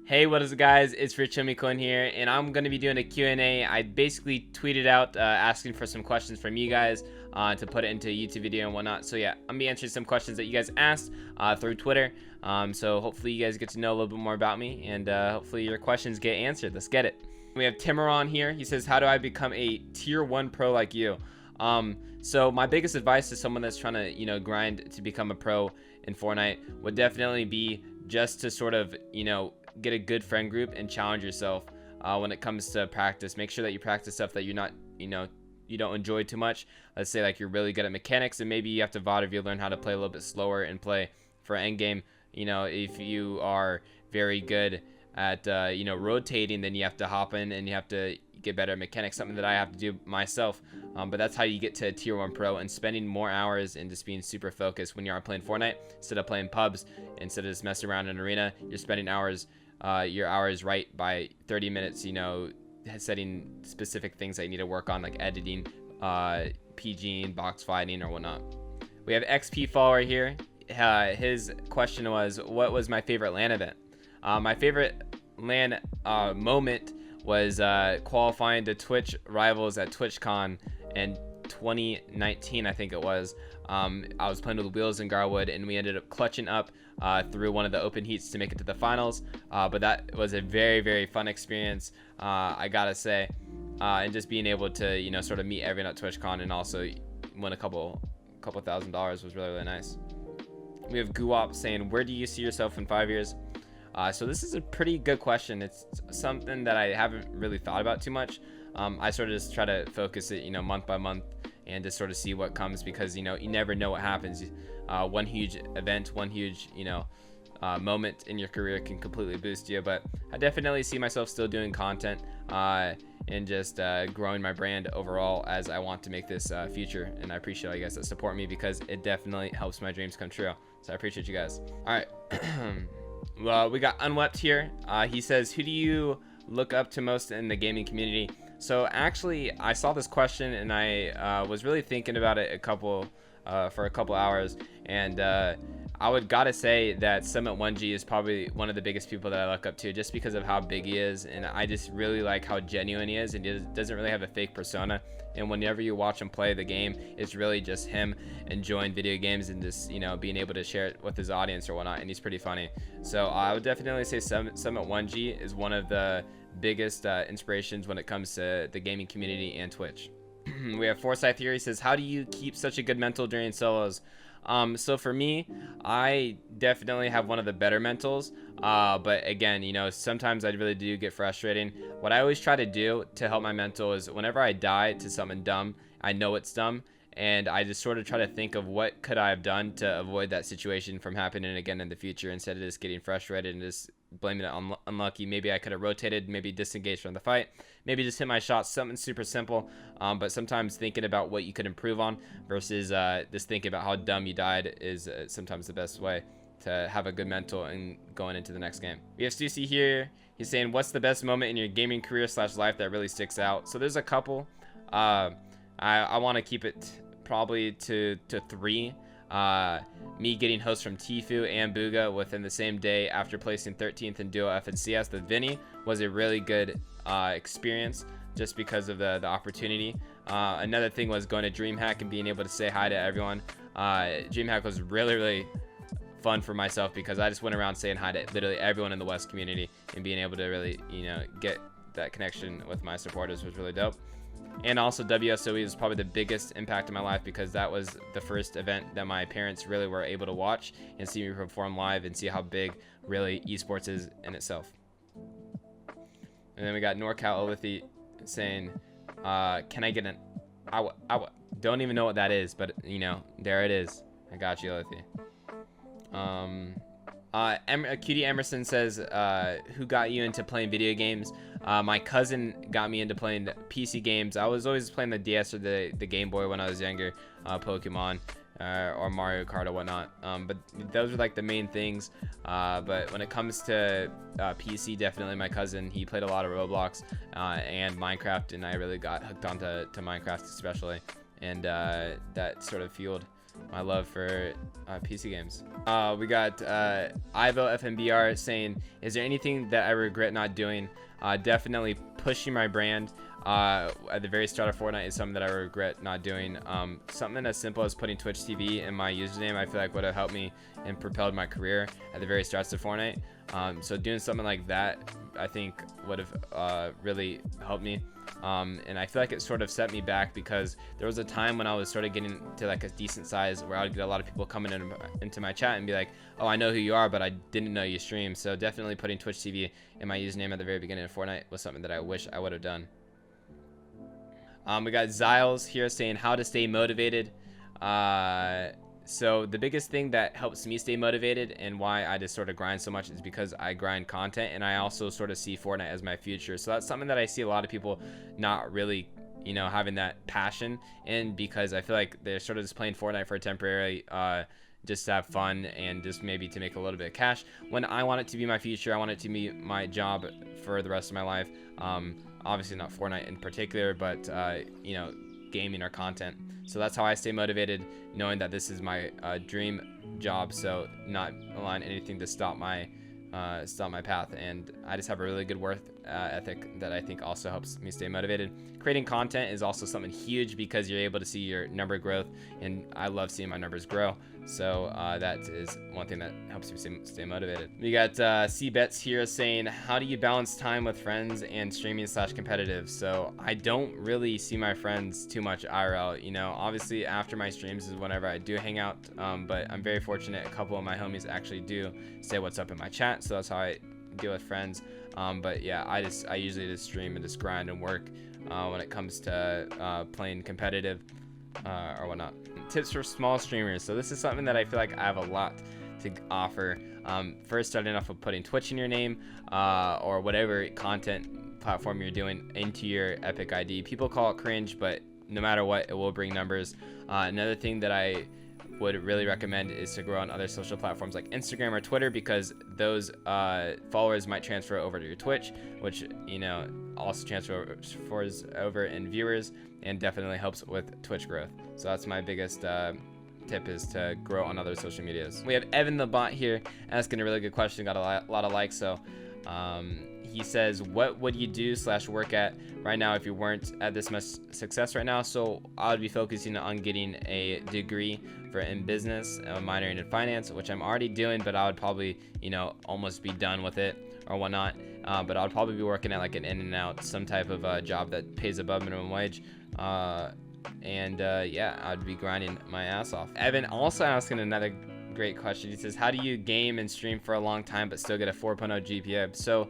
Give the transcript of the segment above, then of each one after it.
Hey, what is it, guys? It's RichHomieQuinn here, and I'm going to be doing a Q&A. I basically tweeted out asking for some questions from you guys to put it into a YouTube video and whatnot. So yeah, I'm going to be answering some questions that you guys asked through Twitter. So hopefully you guys get to know a little bit more about me, and hopefully your questions get answered. Let's get it. We have Timuron here. He says, how do I become a tier 1 pro like you? So my biggest advice to someone that's trying to, grind to become a pro in Fortnite would definitely be just to sort of, get a good friend group and challenge yourself when it comes to practice. Make sure that you practice stuff that you're not, you don't enjoy too much. Let's say like you're really good at mechanics, and maybe you have to VOD if you learn how to play a little bit slower and play for endgame. If you are very good at, rotating, then you have to hop in and you have to get better at mechanics, something that I have to do myself. But that's how you get to tier 1 pro, and spending more hours and just being super focused when you are playing Fortnite instead of playing pubs, instead of just messing around in arena. You're spending hours, your hours right by 30 minutes, setting specific things that you need to work on, like editing, PGing, box fighting, or whatnot. We have XP follower here. His question was, what was my favorite LAN event? My favorite LAN moment was qualifying to Twitch rivals at TwitchCon in 2019, I think it was. I was playing with Wheels and Garwood, and we ended up clutching up through one of the open heats to make it to the finals. But that was a very, very fun experience, I gotta say. And just being able to, sort of meet everyone at TwitchCon and also win a couple $1,000s was really, really nice. We have Guop saying, where do you see yourself in 5 years? So this is a pretty good question. It's something that I haven't really thought about too much. I sort of just try to focus it, month by month, and just sort of see what comes, because, you never know what happens. One huge event, one huge, moment in your career can completely boost you. But I definitely see myself still doing content and just growing my brand overall as I want to make this future. And I appreciate all you guys that support me, because it definitely helps my dreams come true. So I appreciate you guys. All right. Well, we got Unwept here. He says, who do you look up to most in the gaming community? So actually, I saw this question, and I was really thinking about it for a couple hours, and I would gotta say that Summit1G is probably one of the biggest people that I look up to, just because of how big he is, and I just really like how genuine he is, and he doesn't really have a fake persona. And whenever you watch him play the game, it's really just him enjoying video games and just, being able to share it with his audience or whatnot, and he's pretty funny. So I would definitely say Summit1G is one of the biggest inspirations when it comes to the gaming community and Twitch. We have Forsyth here. He says, how do you keep such a good mental during solos? So for me, I definitely have one of the better mentals, but again, sometimes I really do get frustrating. What I always try to do to help my mental is, whenever I die to something dumb, I know it's dumb, and I just sort of try to think of what could I have done to avoid that situation from happening again in the future, instead of just getting frustrated and just blaming it on unlucky. Maybe I could have rotated, maybe disengaged from the fight, maybe just hit my shot, something super simple. But sometimes thinking about what you could improve on versus just thinking about how dumb you died is sometimes the best way to have a good mental and going into the next game. We have Stussy here. He's saying, what's the best moment in your gaming career / life that really sticks out? So there's a couple. I want to keep it probably to 3. Me getting hosts from Tfue and Booga within the same day after placing 13th in Duo F and CS with Vinny was a really good experience, just because of the opportunity. Another thing was going to DreamHack and being able to say hi to everyone. DreamHack was really, really fun for myself, because I just went around saying hi to literally everyone in the West community, and being able to really, get that connection with my supporters was really dope. And also WSOE was probably the biggest impact in my life, because that was the first event that my parents really were able to watch and see me perform live and see how big really esports is in itself. And then we got Norcal Elite saying, can I get an I don't even know what that is, but there it is. I got you, Elite. Cutie Emerson says, who got you into playing video games? My cousin got me into playing PC games. I was always playing the DS or the Game Boy when I was younger, Pokemon or Mario Kart or whatnot. But those are like the main things. But when it comes to PC, definitely my cousin. He played a lot of Roblox and Minecraft, and I really got hooked onto Minecraft especially. And that sort of fueled my love for PC games. We got Ivo FMBR saying, is there anything that I regret not doing? Definitely pushing my brand at the very start of Fortnite is something that I regret not doing. Something as simple as putting Twitch TV in my username, I feel like would have helped me and propelled my career at the very start of Fortnite. So doing something like that, I think would have really helped me. And I feel like it sort of set me back, because there was a time when I was sort of getting to like a decent size where I would get a lot of people coming into my chat and be like, oh, I know who you are, but I didn't know you stream. So definitely putting Twitch TV in my username at the very beginning of Fortnite was something that I wish I would have done. We got Zyles here saying how to stay motivated. So the biggest thing that helps me stay motivated and why I just sort of grind so much is because I grind content, and I also sort of see Fortnite as my future. So that's something that I see a lot of people not really, you know, having that passion in, because I feel like they're sort of just playing Fortnite for temporarily, just to have fun and just maybe to make a little bit of cash, when I want it to be my future. I want it to be my job for the rest of my life. Obviously not Fortnite in particular, but you know, gaming or content. So that's how I stay motivated, knowing that this is my dream job, so not allowing anything to stop my path. And I just have a really good work ethic that I think also helps me stay motivated. Creating content is also something huge, because you're able to see your number growth, and I love seeing my numbers grow. So that is one thing that helps me stay motivated. We got C-Bets here saying, how do you balance time with friends and streaming / competitive? So I don't really see my friends too much IRL. You know, obviously after my streams is whenever I do hang out, but I'm very fortunate a couple of my homies actually do say what's up in my chat, so that's how I deal with friends. But yeah, I usually just stream and just grind and work when it comes to playing competitive or whatnot. Tips for small streamers. So this is something that I feel like I have a lot to offer. First, starting off with putting Twitch in your name, or whatever content platform you're doing into your Epic ID. People call it cringe, but no matter what, it will bring numbers. Another thing that I would really recommend is to grow on other social platforms like Instagram or Twitter, because those followers might transfer over to your Twitch, which, you know, also transfers over in viewers and definitely helps with Twitch growth. So that's my biggest tip, is to grow on other social medias. We have Evan the bot here asking a really good question, got a lot of likes. So he says, what would you do / work at right now if you weren't at this much success right now? So I would be focusing on getting a degree in business, minoring in finance, which I'm already doing, but I would probably, you know, almost be done with it or whatnot. But I'll probably be working at like an In-N-Out, some type of job that pays above minimum wage. Yeah, I'd be grinding my ass off. Evan also asking another great question. He says, how do you game and stream for a long time but still get a 4.0 GPA? So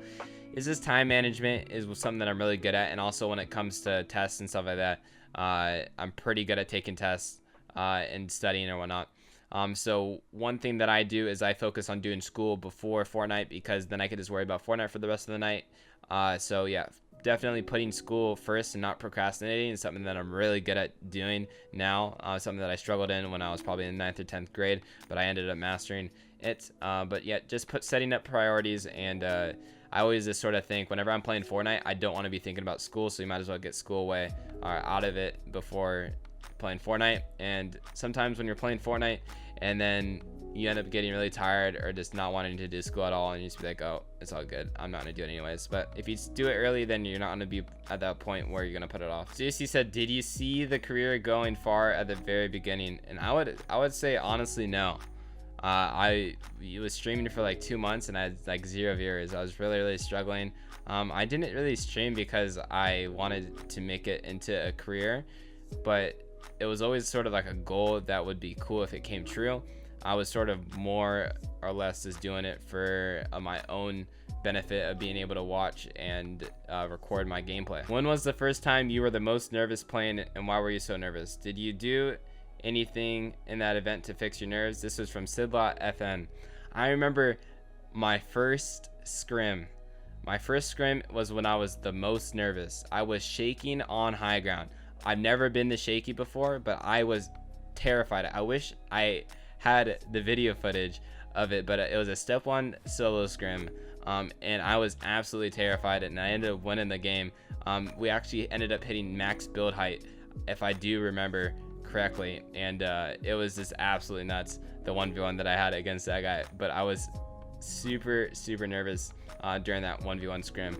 is this time management is something that I'm really good at, and also when it comes to tests and stuff like that, I'm pretty good at taking tests and studying or whatnot. So one thing that I do is I focus on doing school before Fortnite, because then I can just worry about Fortnite for the rest of the night. So yeah, definitely putting school first and not procrastinating is something that I'm really good at doing now. Something that I struggled in when I was probably in 9th or 10th grade, but I ended up mastering it. But yeah, just setting up priorities, and I always just sort of think whenever I'm playing Fortnite, I don't want to be thinking about school, so you might as well get school away or out of it before playing Fortnite. And sometimes when you're playing Fortnite and then you end up getting really tired or just not wanting to do school at all, and you just be like, oh, it's all good, I'm not gonna do it anyways. But if you do it early, then you're not gonna be at that point where you're gonna put it off. JC said, did you see the career going far at the very beginning? And I would say honestly no. I was streaming for like 2 months and I had like 0 viewers. I was really struggling. I didn't really stream because I wanted to make it into a career, but it was always sort of like a goal that would be cool if it came true. I was sort of more or less just doing it for my own benefit of being able to watch and record my gameplay. When was the first time you were the most nervous playing, and why were you so nervous? Did you do anything in that event to fix your nerves? This was from Sidlot FN. I remember my first scrim. My first scrim was when I was the most nervous. I was shaking on high ground. I've never been this shaky before, but I was terrified. I wish I had the video footage of it, but it was a step 1 solo scrim, and I was absolutely terrified, and I ended up winning the game. We actually ended up hitting max build height, if I do remember correctly, and it was just absolutely nuts, the 1v1 that I had against that guy. But I was super nervous during that 1v1 scrim.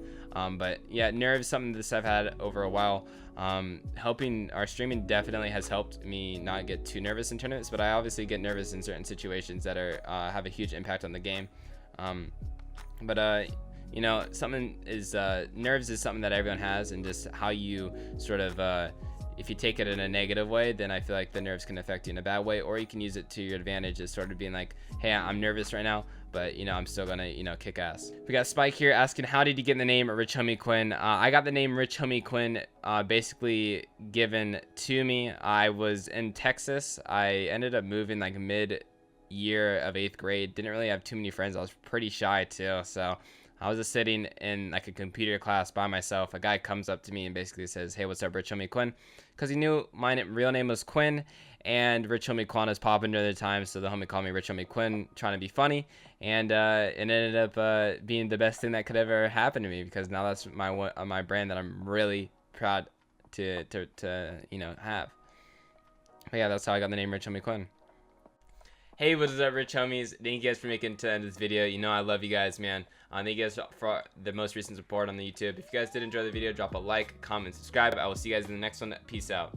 But yeah, nerves, something this I've had over a while. Helping our streaming definitely has helped me not get too nervous in tournaments, but I obviously get nervous in certain situations that are have a huge impact on the game. You know, something is nerves is something that everyone has, and just how you sort of if you take it in a negative way, then I feel like the nerves can affect you in a bad way, or you can use it to your advantage, as sort of being like, hey, I'm nervous right now, but you know, I'm still gonna, you know, kick ass. We got Spike here asking, how did you get the name RichHomieQuinn? I got the name RichHomieQuinn basically given to me. I was in Texas. I ended up moving like mid-year of 8th grade. Didn't really have too many friends. I was pretty shy too, so I was just sitting in like a computer class by myself. A guy comes up to me and basically says, hey, what's up, RichHomieQuinn? Because he knew my real name was Quinn, and RichHomieQuinn is popping during the time, so the homie called me RichHomieQuinn, trying to be funny, and it ended up being the best thing that could ever happen to me, because now that's my brand that I'm really proud to you know, have. But yeah, that's how I got the name RichHomieQuinn. Hey, what's up, rich homies? Thank you guys for making it to the end of this video. You know I love you guys, man. Thank you guys for the most recent support on the YouTube. If you guys did enjoy the video, drop a like, comment, subscribe. I will see you guys in the next one. Peace out.